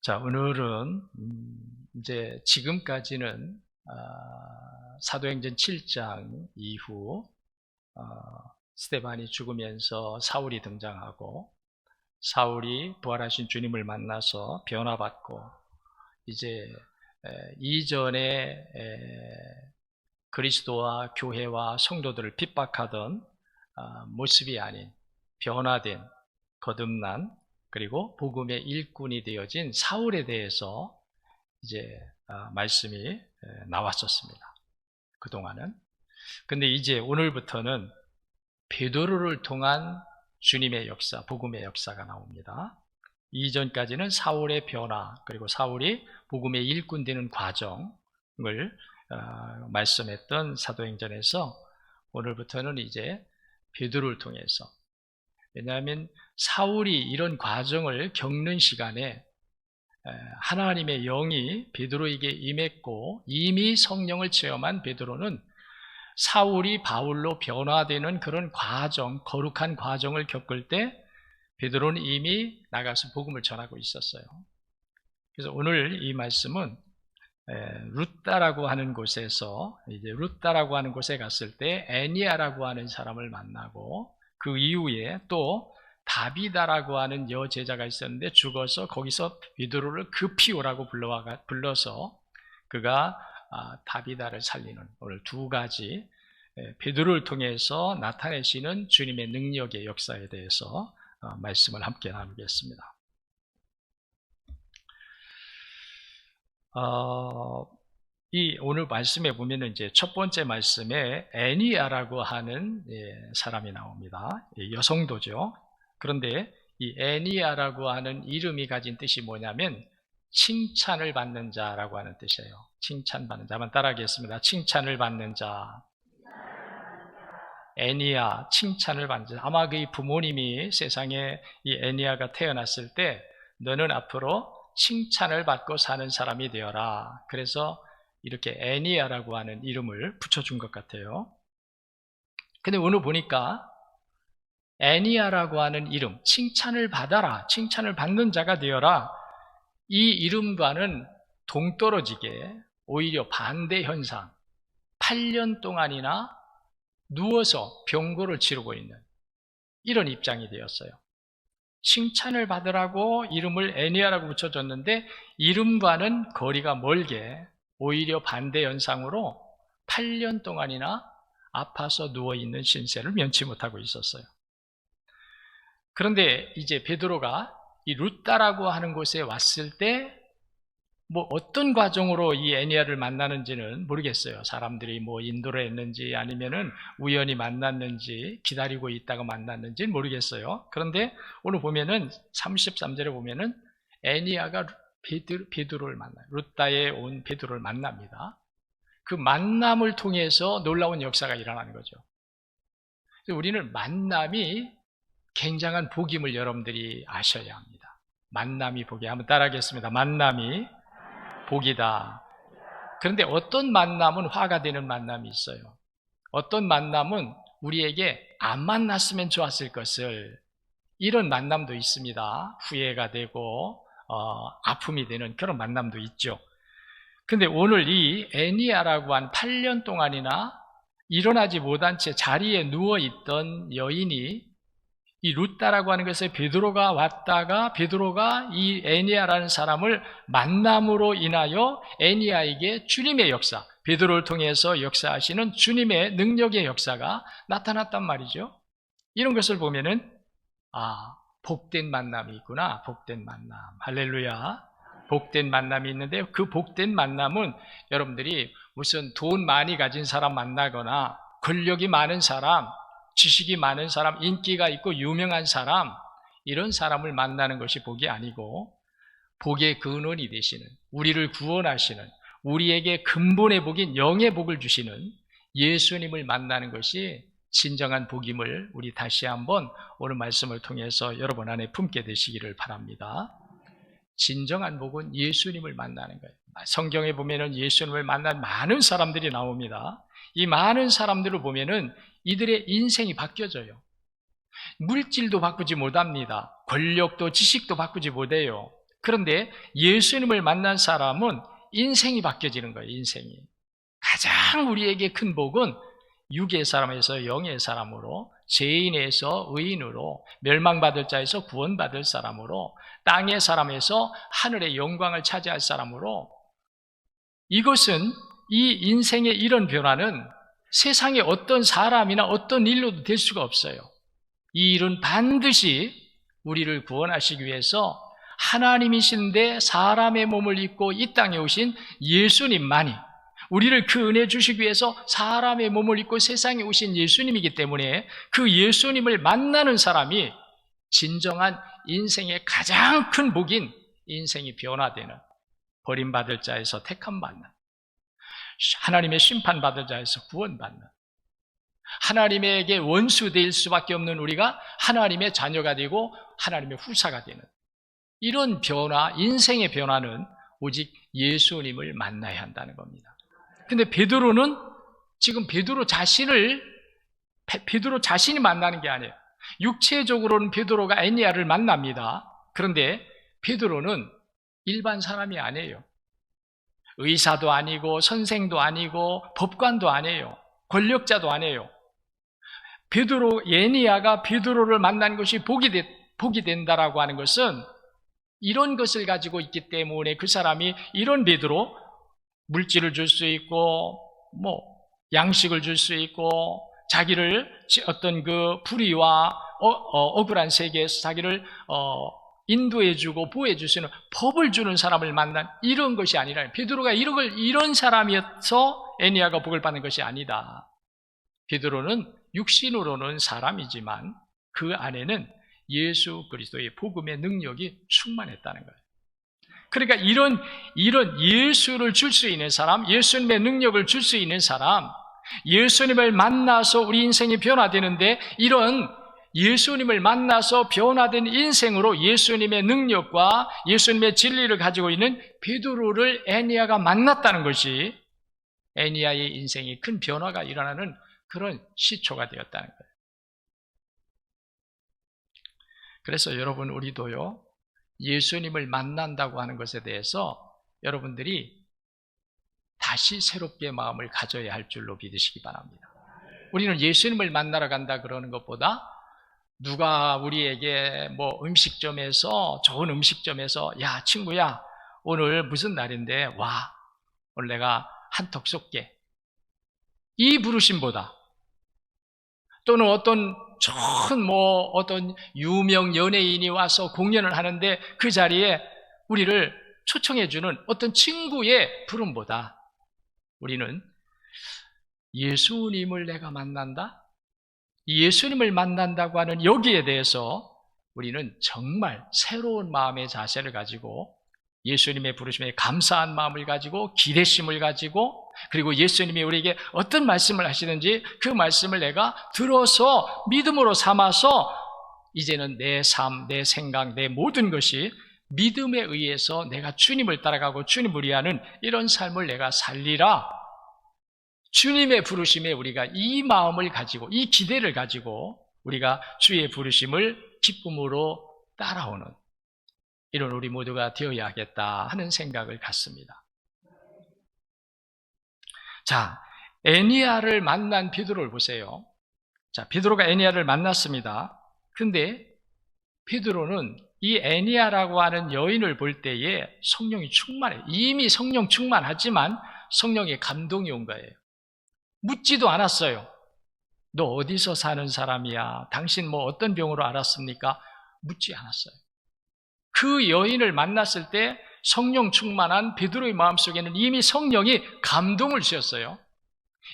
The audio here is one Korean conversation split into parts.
자, 오늘은 이제 지금까지는 사도행전 7장 이후 스데반이 죽으면서 사울이 등장하고 사울이 부활하신 주님을 만나서 변화받고 이제 이전에 그리스도와 교회와 성도들을 핍박하던 모습이 아닌 변화된 거듭난 그리고 복음의 일꾼이 되어진 사울에 대해서 이제 말씀이 나왔었습니다. 그동안은. 근데 이제 오늘부터는 베드로를 통한 주님의 역사, 복음의 역사가 나옵니다. 이전까지는 사울의 변화, 그리고 사울이 복음의 일꾼 되는 과정을 말씀했던 사도행전에서 오늘부터는 이제 베드로를 통해서, 왜냐하면 사울이 이런 과정을 겪는 시간에 하나님의 영이 베드로에게 임했고 이미 성령을 체험한 베드로는 사울이 바울로 변화되는 그런 과정, 거룩한 과정을 겪을 때 베드로는 이미 나가서 복음을 전하고 있었어요. 그래서 오늘 이 말씀은 루다라고 하는 곳에서, 이제 루다라고 하는 곳에 갔을 때 애니아라고 하는 사람을 만나고 그 이후에 또 다비다라고 하는 여제자가 있었는데 죽어서 거기서 베드로를 급히 오라고 불러서 그가 다비다를 살리는, 오늘 두 가지 베드로를 통해서 나타내시는 주님의 능력의 역사에 대해서 말씀을 함께 나누겠습니다. 이 오늘 말씀에 보면은 이제 첫 번째 말씀에 애니아라고 하는 사람이 나옵니다. 여성도죠. 그런데 이 애니아라고 하는 이름이 가진 뜻이 뭐냐면 칭찬을 받는 자라고 하는 뜻이에요. 칭찬받는 자. 한번 따라하겠습니다. 칭찬을 받는 자. 애니아, 칭찬을 받는 자. 아마 그의 부모님이 세상에 이 애니아가 태어났을 때 너는 앞으로 칭찬을 받고 사는 사람이 되어라. 그래서 이렇게 애니아라고 하는 이름을 붙여준 것 같아요. 근데 오늘 보니까 애니아라고 하는 이름, 칭찬을 받아라, 칭찬을 받는 자가 되어라, 이 이름과는 동떨어지게 오히려 반대 현상, 8년 동안이나 누워서 병고를 치르고 있는 이런 입장이 되었어요. 칭찬을 받으라고 이름을 애니아라고 붙여줬는데 이름과는 거리가 멀게 오히려 반대 현상으로 8년 동안이나 아파서 누워있는 신세를 면치 못하고 있었어요. 그런데 이제 베드로가 이 루다라고 하는 곳에 왔을 때 뭐 어떤 과정으로 이 애니아를 만나는지는 모르겠어요. 사람들이 뭐 인도를 했는지 아니면은 우연히 만났는지 기다리고 있다가 만났는지는 모르겠어요. 그런데 오늘 보면은 33절에 보면은 애니아가 베드로를 만나요. 루다에 온 베드로를 만납니다. 그 만남을 통해서 놀라운 역사가 일어나는 거죠. 우리는 만남이 굉장한 복임을 여러분들이 아셔야 합니다. 만남이 복이, 한번 따라하겠습니다. 만남이 복이다. 그런데 어떤 만남은 화가 되는 만남이 있어요. 어떤 만남은 우리에게 안 만났으면 좋았을 것을, 이런 만남도 있습니다. 후회가 되고 아픔이 되는 그런 만남도 있죠. 근데 오늘 이 애니아라고 한 8년 동안이나 일어나지 못한 채 자리에 누워있던 여인이 이 루다라고 하는 것에 베드로가 왔다가 베드로가 이 애니아라는 사람을 만남으로 인하여 애니아에게 주님의 역사, 베드로를 통해서 역사하시는 주님의 능력의 역사가 나타났단 말이죠. 이런 것을 보면은 복된 만남이 있구나. 복된 만남. 할렐루야. 복된 만남이 있는데 그 복된 만남은 여러분들이 무슨 돈 많이 가진 사람 만나거나 권력이 많은 사람, 지식이 많은 사람, 인기가 있고 유명한 사람, 이런 사람을 만나는 것이 복이 아니고 복의 근원이 되시는, 우리를 구원하시는, 우리에게 근본의 복인 영의 복을 주시는 예수님을 만나는 것이 진정한 복임을 우리 다시 한번 오늘 말씀을 통해서 여러분 안에 품게 되시기를 바랍니다. 진정한 복은 예수님을 만나는 거예요. 성경에 보면은 예수님을 만난 많은 사람들이 나옵니다. 이 많은 사람들을 보면은 이들의 인생이 바뀌어져요. 물질도 바꾸지 못합니다. 권력도 지식도 바꾸지 못해요. 그런데 예수님을 만난 사람은 인생이 바뀌어지는 거예요. 인생이. 가장 우리에게 큰 복은 육의 사람에서 영의 사람으로, 죄인에서 의인으로, 멸망받을 자에서 구원받을 사람으로, 땅의 사람에서 하늘의 영광을 차지할 사람으로, 이것은 이 인생의 이런 변화는 세상에 어떤 사람이나 어떤 일로도 될 수가 없어요. 이 일은 반드시 우리를 구원하시기 위해서 하나님이신데 사람의 몸을 입고 이 땅에 오신 예수님만이, 우리를 그 은혜 주시기 위해서 사람의 몸을 입고 세상에 오신 예수님이기 때문에 그 예수님을 만나는 사람이 진정한 인생의 가장 큰 복인 인생이 변화되는, 버림받을 자에서 택함받는, 하나님의 심판받을 자에서 구원받는, 하나님에게 원수될 수밖에 없는 우리가 하나님의 자녀가 되고 하나님의 후사가 되는 이런 변화, 인생의 변화는 오직 예수님을 만나야 한다는 겁니다. 근데 베드로는 지금 베드로 자신이 만나는 게 아니에요. 육체적으로는 베드로가 애니야를 만납니다. 그런데 베드로는 일반 사람이 아니에요. 의사도 아니고 선생도 아니고 법관도 아니에요. 권력자도 아니에요. 애니야가 베드로를 만난 것이 복이 된다라고 하는 것은 이런 것을 가지고 있기 때문에 그 사람이 이런 베드로, 물질을 줄 수 있고 양식을 줄 수 있고 자기를 어떤 그 불의와 억울한 세계에서 자기를 인도해주고 보호해줄 수 있는 법을 주는 사람을 만난 이런 것이 아니라, 베드로가 이런 사람이어서 애니야가 복을 받는 것이 아니다. 베드로는 육신으로는 사람이지만 그 안에는 예수 그리스도의 복음의 능력이 충만했다는 거예요. 그러니까 이런 예수를 줄 수 있는 사람, 예수님의 능력을 줄 수 있는 사람, 예수님을 만나서 우리 인생이 변화되는데, 이런 예수님을 만나서 변화된 인생으로 예수님의 능력과 예수님의 진리를 가지고 있는 베드로를 애니야가 만났다는 것이 애니야의 인생이 큰 변화가 일어나는 그런 시초가 되었다는 거예요. 그래서 여러분, 우리도요, 예수님을 만난다고 하는 것에 대해서 여러분들이 다시 새롭게 마음을 가져야 할 줄로 믿으시기 바랍니다. 우리는 예수님을 만나러 간다 그러는 것보다 누가 우리에게 좋은 음식점에서 야 친구야 오늘 무슨 날인데 와 오늘 내가 한턱 쏠게, 이 부르심보다, 또는 어떤 유명 연예인이 와서 공연을 하는데 그 자리에 우리를 초청해주는 어떤 친구의 부름보다 우리는 예수님을 내가 만난다? 예수님을 만난다고 하는 여기에 대해서 우리는 정말 새로운 마음의 자세를 가지고 예수님의 부르심에 감사한 마음을 가지고 기대심을 가지고, 그리고 예수님이 우리에게 어떤 말씀을 하시는지 그 말씀을 내가 들어서 믿음으로 삼아서 이제는 내 삶, 내 생각, 내 모든 것이 믿음에 의해서 내가 주님을 따라가고 주님을 위하는 이런 삶을 내가 살리라. 주님의 부르심에 우리가 이 마음을 가지고, 이 기대를 가지고 우리가 주의 부르심을 기쁨으로 따라오는 이런 우리 모두가 되어야겠다 하는 생각을 갖습니다. 자, 애니야를 만난 베드로를 보세요. 자, 베드로가 애니야를 만났습니다. 근데 베드로는 이 애니야라고 하는 여인을 볼 때에 성령이 충만해요. 이미 성령 충만하지만 성령의 감동이 온 거예요. 묻지도 않았어요. 너 어디서 사는 사람이야? 당신 어떤 병으로 알았습니까? 묻지 않았어요. 그 여인을 만났을 때 성령 충만한 베드로의 마음속에는 이미 성령이 감동을 주셨어요.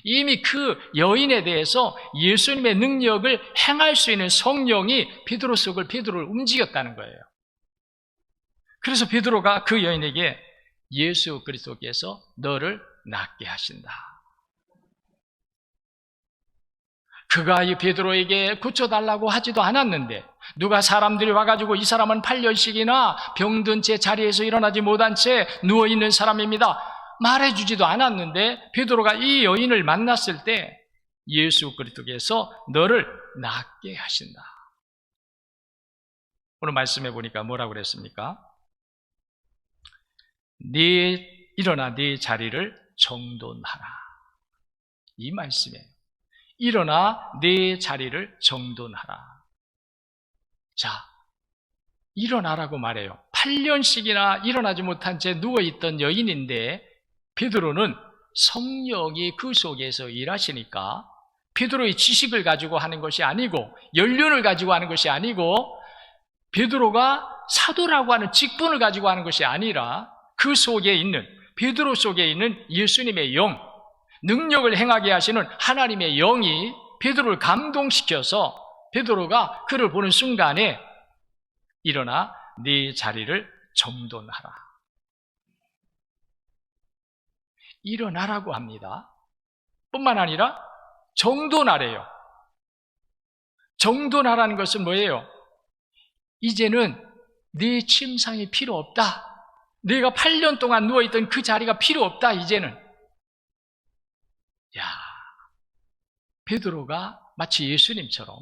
이미 그 여인에 대해서 예수님의 능력을 행할 수 있는 성령이 베드로를 움직였다는 거예요. 그래서 베드로가 그 여인에게 예수 그리스도께서 너를 낫게 하신다. 그가 이 베드로에게 고쳐달라고 하지도 않았는데, 누가 사람들이 와가지고 이 사람은 8년씩이나 병든 채 자리에서 일어나지 못한 채 누워있는 사람입니다 말해주지도 않았는데, 베드로가 이 여인을 만났을 때 예수 그리스도께서 너를 낫게 하신다. 오늘 말씀해 보니까 뭐라고 그랬습니까? 일어나 네 자리를 정돈하라. 이 말씀이에요. 일어나 네 자리를 정돈하라. 자, 일어나라고 말해요. 8년씩이나 일어나지 못한 채 누워있던 여인인데 베드로는 성령이 그 속에서 일하시니까 베드로의 지식을 가지고 하는 것이 아니고 연륜을 가지고 하는 것이 아니고 베드로가 사도라고 하는 직분을 가지고 하는 것이 아니라 그 속에 있는, 베드로 속에 있는 예수님의 영, 능력을 행하게 하시는 하나님의 영이 베드로를 감동시켜서 베드로가 그를 보는 순간에 일어나 네 자리를 정돈하라. 일어나라고 합니다. 뿐만 아니라 정돈하래요. 정돈하라는 것은 뭐예요? 이제는 네 침상이 필요 없다. 네가 8년 동안 누워있던 그 자리가 필요 없다. 이제는. 야, 베드로가 마치 예수님처럼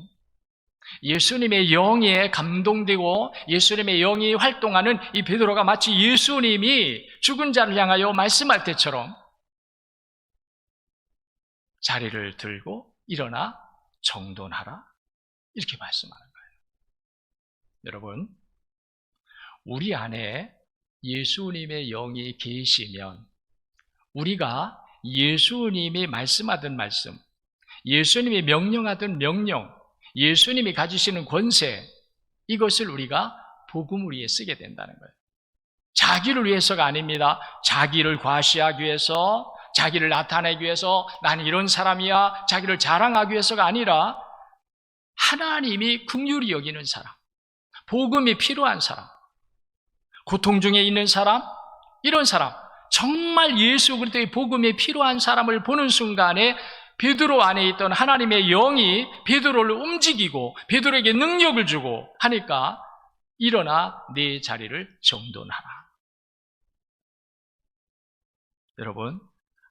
예수님의 영에 감동되고 예수님의 영이 활동하는 이 베드로가 마치 예수님이 죽은 자를 향하여 말씀할 때처럼 자리를 들고 일어나 정돈하라. 이렇게 말씀하는 거예요. 여러분, 우리 안에 예수님의 영이 계시면 우리가 예수님이 말씀하던 말씀, 예수님이 명령하던 명령, 예수님이 가지시는 권세, 이것을 우리가 복음을 위해 쓰게 된다는 거예요. 자기를 위해서가 아닙니다. 자기를 과시하기 위해서, 자기를 나타내기 위해서, 난 이런 사람이야, 자기를 자랑하기 위해서가 아니라 하나님이 긍휼히 여기는 사람, 복음이 필요한 사람, 고통 중에 있는 사람, 이런 사람, 정말 예수 그리스도의 복음이 필요한 사람을 보는 순간에 베드로 안에 있던 하나님의 영이 베드로를 움직이고 베드로에게 능력을 주고 하니까 일어나 네 자리를 정돈하라. 여러분,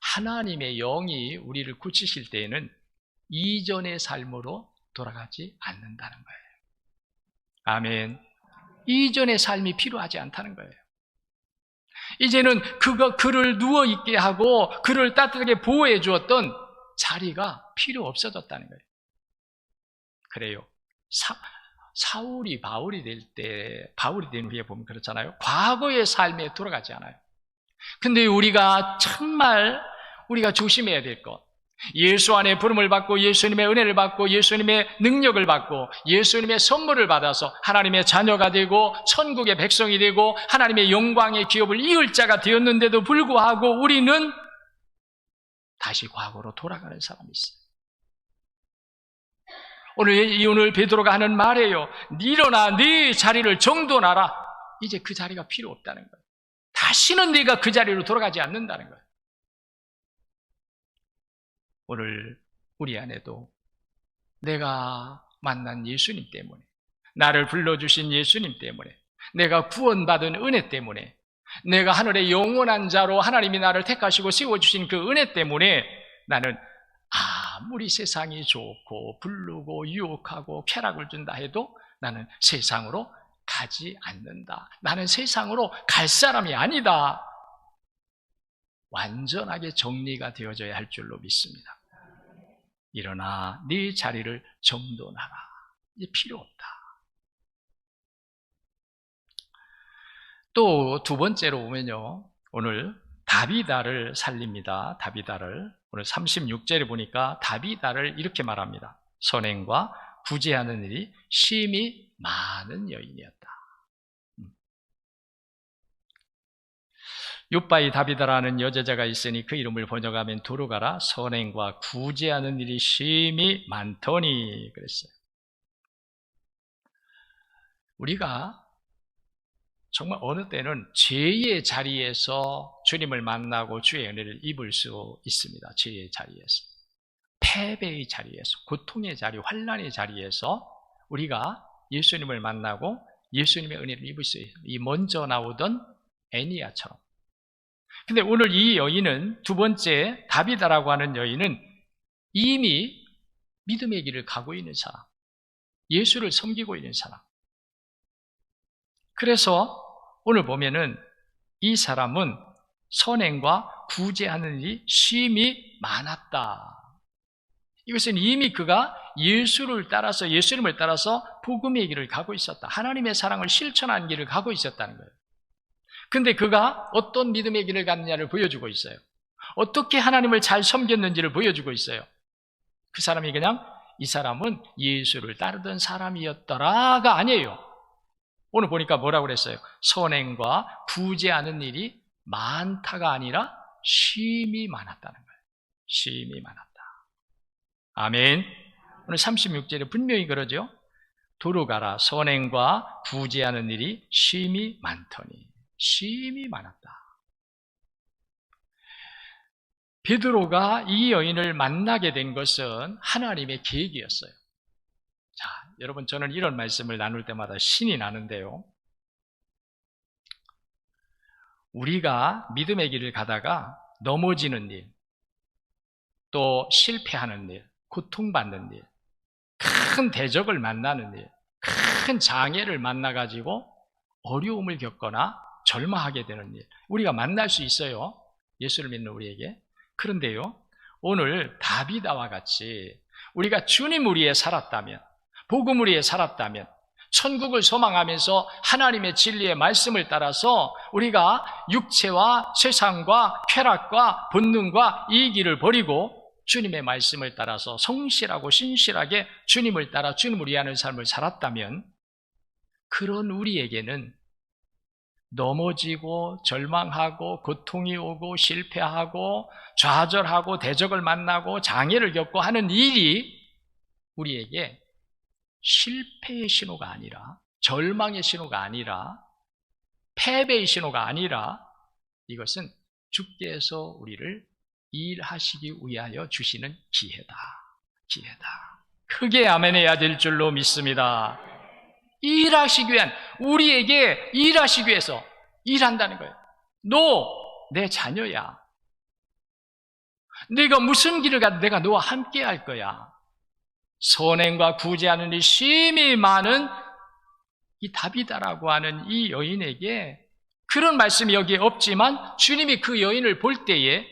하나님의 영이 우리를 고치실 때에는 이전의 삶으로 돌아가지 않는다는 거예요. 아멘. 이전의 삶이 필요하지 않다는 거예요. 이제는 그를 누워있게 하고 그를 따뜻하게 보호해 주었던 자리가 필요 없어졌다는 거예요. 그래요. 사울이 바울이 된 후에 보면 그렇잖아요. 과거의 삶에 돌아가지 않아요. 근데 우리가 정말 우리가 조심해야 될 것, 예수 안에 부름을 받고 예수님의 은혜를 받고 예수님의 능력을 받고 예수님의 선물을 받아서 하나님의 자녀가 되고 천국의 백성이 되고 하나님의 영광의 기업을 이을 자가 되었는데도 불구하고 우리는 다시 과거로 돌아가는 사람이 있어요. 오늘 베드로가 하는 말이에요. 일어나 네 자리를 정돈하라. 이제 그 자리가 필요 없다는 거예요. 다시는 네가 그 자리로 돌아가지 않는다는 거예요. 오늘 우리 안에도 내가 만난 예수님 때문에, 나를 불러주신 예수님 때문에, 내가 구원받은 은혜 때문에, 내가 하늘의 영원한 자로 하나님이 나를 택하시고 세워주신 그 은혜 때문에 나는 아무리 세상이 좋고 부르고 유혹하고 쾌락을 준다 해도 나는 세상으로 가지 않는다. 나는 세상으로 갈 사람이 아니다. 완전하게 정리가 되어져야 할 줄로 믿습니다. 일어나 네 자리를 정돈하라. 이제 필요 없다. 또 두 번째로 보면요, 오늘 다비다를 살립니다. 다비다를 오늘 36절에 보니까 다비다를 이렇게 말합니다. 선행과 구제하는 일이 심히 많은 여인이었다. 욥바이 다비다라는 여제자가 있으니 그 이름을 번역하면 두루 가라. 선행과 구제하는 일이 심히 많더니 그랬어요. 우리가 정말 어느 때는 죄의 자리에서 주님을 만나고 주의 은혜를 입을 수 있습니다. 죄의 자리에서, 패배의 자리에서, 고통의 자리, 환난의 자리에서 우리가 예수님을 만나고 예수님의 은혜를 입을 수 있어요. 이 먼저 나오던 애니야처럼. 근데 오늘 이 여인은, 두 번째 다비다라고 하는 여인은 이미 믿음의 길을 가고 있는 사람, 예수를 섬기고 있는 사람. 그래서 오늘 보면은 이 사람은 선행과 구제하는 일이 심히 많았다. 이것은 이미 그가 예수님을 따라서 복음의 길을 가고 있었다. 하나님의 사랑을 실천하는 길을 가고 있었다는 거예요. 근데 그가 어떤 믿음의 길을 갔느냐를 보여주고 있어요. 어떻게 하나님을 잘 섬겼는지를 보여주고 있어요. 그 사람이 그냥 이 사람은 예수를 따르던 사람이었더라가 아니에요. 오늘 보니까 뭐라고 그랬어요? 선행과 구제하는 일이 많다가 아니라 심히 많았다는 거예요. 심히 많았다. 아멘. 오늘 36절에 분명히 그러죠. 도로 가라. 선행과 구제하는 일이 심히 많더니. 심히 많았다. 베드로가 이 여인을 만나게 된 것은 하나님의 계획이었어요. 자, 여러분, 저는 이런 말씀을 나눌 때마다 신이 나는데요. 우리가 믿음의 길을 가다가 넘어지는 일, 또 실패하는 일, 고통받는 일, 큰 대적을 만나는 일, 큰 장애를 만나가지고 어려움을 겪거나 절망하게 되는 일, 우리가 만날 수 있어요. 예수를 믿는 우리에게. 그런데요, 오늘 다비다와 같이 우리가 주님 우리에 살았다면, 복음 우리에 살았다면, 천국을 소망하면서 하나님의 진리의 말씀을 따라서 우리가 육체와 세상과 쾌락과 본능과 이 길을 버리고 주님의 말씀을 따라서 성실하고 신실하게 주님을 따라 주님을 위하는 삶을 살았다면, 그런 우리에게는 넘어지고 절망하고 고통이 오고 실패하고 좌절하고 대적을 만나고 장애를 겪고 하는 일이 우리에게 실패의 신호가 아니라, 절망의 신호가 아니라, 패배의 신호가 아니라, 이것은 주께서 우리를 일하시기 위하여 주시는 기회다. 크게 아멘해야 될 줄로 믿습니다. 일하시기 위한, 우리에게 일하시기 위해서 일한다는 거예요. 너 내 자녀야. 네가 무슨 길을 가도 내가 너와 함께 할 거야. 선행과 구제하는 이 심히 많은 이 다비다라고 하는 이 여인에게 그런 말씀이 여기에 없지만, 주님이 그 여인을 볼 때에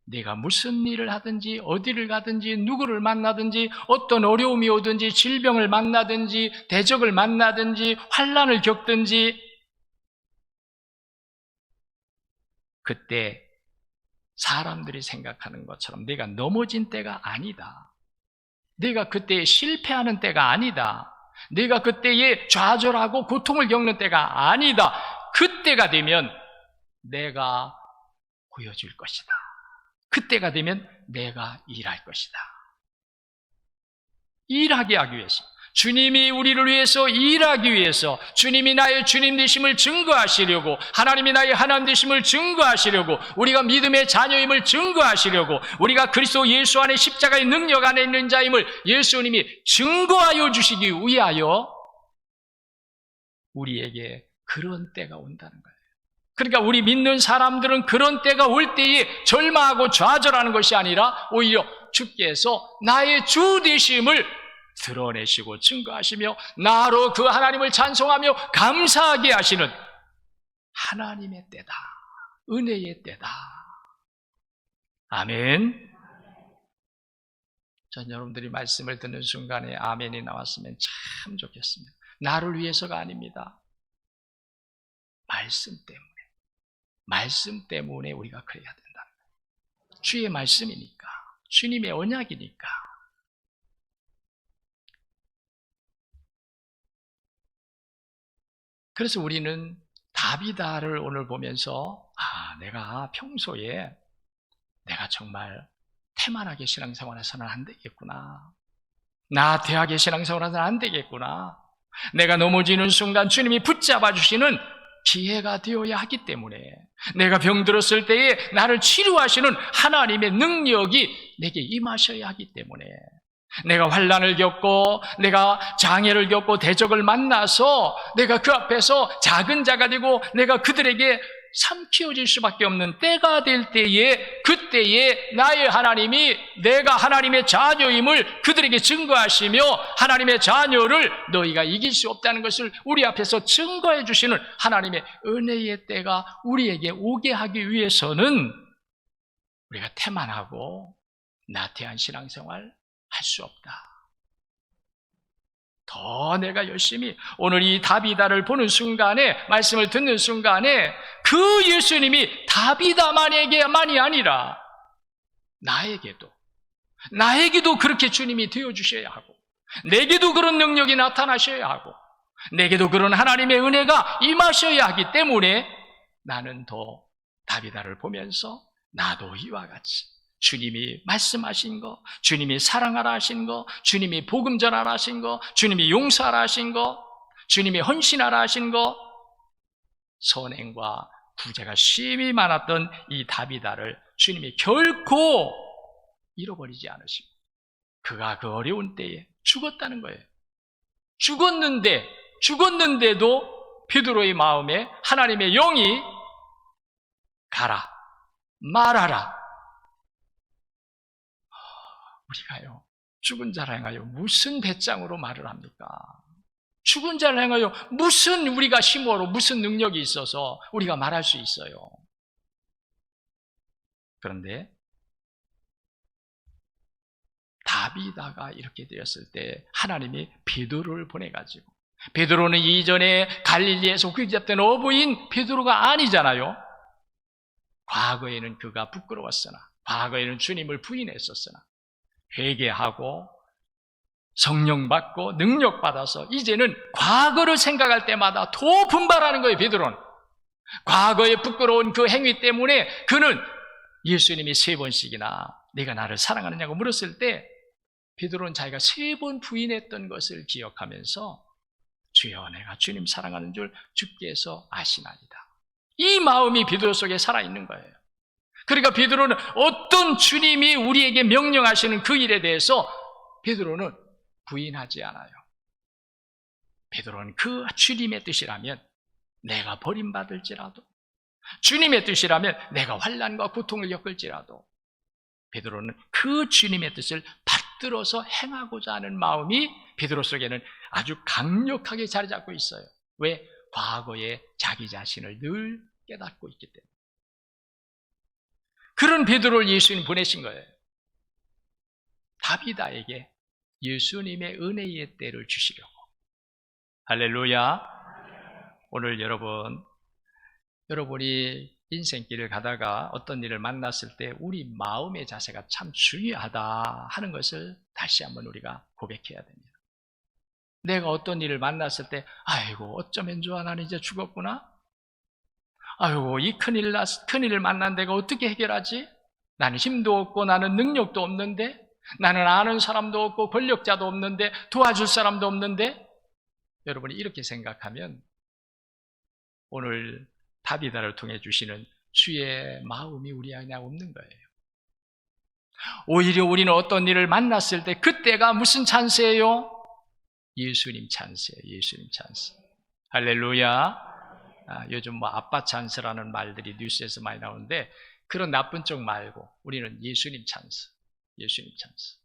내가 무슨 일을 하든지 어디를 가든지 누구를 만나든지 어떤 어려움이 오든지 질병을 만나든지 대적을 만나든지 환난을 겪든지, 그때 사람들이 생각하는 것처럼 내가 넘어진 때가 아니다. 내가 그때에 실패하는 때가 아니다. 내가 그때에 좌절하고 고통을 겪는 때가 아니다. 그때가 되면 내가 보여줄 것이다. 그때가 되면 내가 일할 것이다. 일하게 하기 위해서, 주님이 우리를 위해서 일하기 위해서, 주님이 나의 주님 되심을 증거하시려고, 하나님이 나의 하나님 되심을 증거하시려고, 우리가 믿음의 자녀임을 증거하시려고, 우리가 그리스도 예수 안에 십자가의 능력 안에 있는 자임을 예수님이 증거하여 주시기 위하여 우리에게 그런 때가 온다는 거예요. 그러니까 우리 믿는 사람들은 그런 때가 올 때에 절망하고 좌절하는 것이 아니라 오히려 주께서 나의 주 되심을 드러내시고 증거하시며 나로 그 하나님을 찬송하며 감사하게 하시는 하나님의 때다. 은혜의 때다. 아멘. 전 여러분들이 말씀을 듣는 순간에 아멘이 나왔으면 참 좋겠습니다. 나를 위해서가 아닙니다. 말씀 때문에 우리가 그래야 된다는 거예요. 주의 말씀이니까, 주님의 언약이니까. 그래서 우리는 다비다를 오늘 보면서 내가 평소에 내가 정말 태만하게 신앙생활해서는 안 되겠구나. 나 대학의 신앙생활해서는 안 되겠구나. 내가 넘어지는 순간 주님이 붙잡아 주시는 기회가 되어야 하기 때문에, 내가 병들었을 때에 나를 치료하시는 하나님의 능력이 내게 임하셔야 하기 때문에, 내가 환난을 겪고 내가 장애를 겪고 대적을 만나서 내가 그 앞에서 작은 자가 되고 내가 그들에게 삼키워질 수밖에 없는 때가 될 때에, 그때에 나의 하나님이 내가 하나님의 자녀임을 그들에게 증거하시며 하나님의 자녀를 너희가 이길 수 없다는 것을 우리 앞에서 증거해 주시는 하나님의 은혜의 때가 우리에게 오게 하기 위해서는 우리가 태만하고 나태한 신앙생활 할 수 없다. 더 내가 열심히 오늘 이 다비다를 보는 순간에, 말씀을 듣는 순간에 그 예수님이 다비다만에게만이 아니라 나에게도 그렇게 주님이 되어주셔야 하고, 내게도 그런 능력이 나타나셔야 하고, 내게도 그런 하나님의 은혜가 임하셔야 하기 때문에 나는 더 다비다를 보면서 나도 이와 같이 주님이 말씀하신 거, 주님이 사랑하라 하신 거, 주님이 복음 전하라 하신 거, 주님이 용서하라 하신 거, 주님이 헌신하라 하신 거, 선행과 구제가 심히 많았던 이 다비다를 주님이 결코 잃어버리지 않으시고 그가 그 어려운 때에 죽었다는 거예요. 죽었는데도 베드로의 마음에 하나님의 영이 가라, 말하라. 우리가요, 죽은 자를 향하여 무슨 배짱으로 말을 합니까? 죽은 자를 향하여 무슨 우리가 힘으로, 무슨 능력이 있어서 우리가 말할 수 있어요? 그런데 다비다가 이렇게 되었을 때 하나님이 베드로를 보내가지고, 베드로는 이전에 갈릴리에서 구집된 어부인 베드로가 아니잖아요. 과거에는 그가 부끄러웠으나, 과거에는 주님을 부인했었으나 회개하고 성령 받고 능력 받아서 이제는 과거를 생각할 때마다 더 분발하는 거예요. 베드로는 과거의 부끄러운 그 행위 때문에 그는 예수님이 3번씩이나 내가 나를 사랑하느냐고 물었을 때 베드로는 자기가 3번 부인했던 것을 기억하면서 주여, 내가 주님 사랑하는 줄 주께서 아시나이다. 이 마음이 베드로 속에 살아있는 거예요. 그러니까 베드로는 어떤 주님이 우리에게 명령하시는 그 일에 대해서 베드로는 부인하지 않아요. 베드로는 그 주님의 뜻이라면 내가 버림받을지라도, 주님의 뜻이라면 내가 환난과 고통을 겪을지라도 베드로는 그 주님의 뜻을 받들어서 행하고자 하는 마음이 베드로 속에는 아주 강력하게 자리 잡고 있어요. 왜? 과거에 자기 자신을 늘 깨닫고 있기 때문에. 그런 베드로를 예수님 보내신 거예요. 다비다에게 예수님의 은혜의 때를 주시려고. 할렐루야. 오늘 여러분이 인생길을 가다가 어떤 일을 만났을 때 우리 마음의 자세가 참 중요하다 하는 것을 다시 한번 우리가 고백해야 됩니다. 내가 어떤 일을 만났을 때 아이고 어쩌면 좋아, 나는 이제 죽었구나. 아이고 이 큰일을 만난 내가 어떻게 해결하지? 나는 힘도 없고 나는 능력도 없는데, 나는 아는 사람도 없고 권력자도 없는데 도와줄 사람도 없는데, 여러분이 이렇게 생각하면 오늘 다비다를 통해 주시는 주의 마음이 우리 안에 없는 거예요. 오히려 우리는 어떤 일을 만났을 때 그때가 무슨 찬스예요? 예수님 찬스예요. 예수님 찬스. 할렐루야. 요즘 아빠 찬스라는 말들이 뉴스에서 많이 나오는데 그런 나쁜 쪽 말고 우리는 예수님 찬스. 예수님 찬스.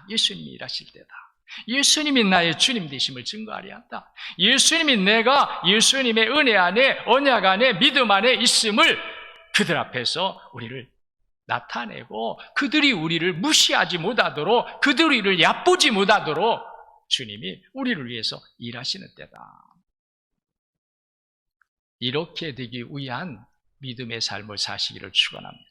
예수님이 일하실 때다. 예수님이 나의 주님 되심을 증거하려 한다. 예수님이 내가 예수님의 은혜 안에, 언약 안에, 믿음 안에 있음을 그들 앞에서 우리를 나타내고 그들이 우리를 무시하지 못하도록, 그들이 우리를 얕보지 못하도록 주님이 우리를 위해서 일하시는 때다. 이렇게 되기 위한 믿음의 삶을 사시기를 축원합니다.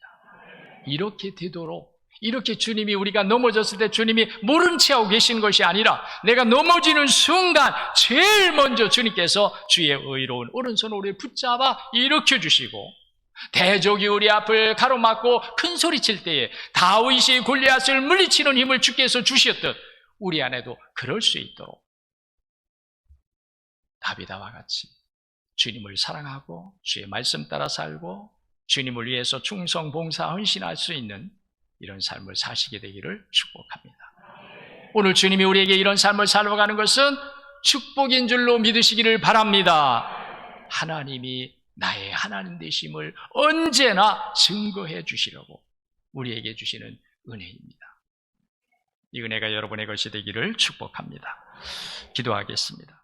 이렇게 되도록, 이렇게 주님이 우리가 넘어졌을 때 주님이 모른 채 하고 계신 것이 아니라 내가 넘어지는 순간 제일 먼저 주님께서 주의 의로운 오른손을 우리 붙잡아 일으켜 주시고, 대적이 우리 앞을 가로막고 큰 소리 칠 때에 다윗이 골리앗을 물리치는 힘을 주께서 주셨듯 우리 안에도 그럴 수 있도록 다비다와 같이 주님을 사랑하고 주의 말씀 따라 살고 주님을 위해서 충성, 봉사, 헌신할 수 있는 이런 삶을 사시게 되기를 축복합니다. 오늘 주님이 우리에게 이런 삶을 살아가는 것은 축복인 줄로 믿으시기를 바랍니다. 하나님이 나의 하나님 되심을 언제나 증거해 주시려고 우리에게 주시는 은혜입니다. 이 은혜가 여러분의 것이 되기를 축복합니다. 기도하겠습니다.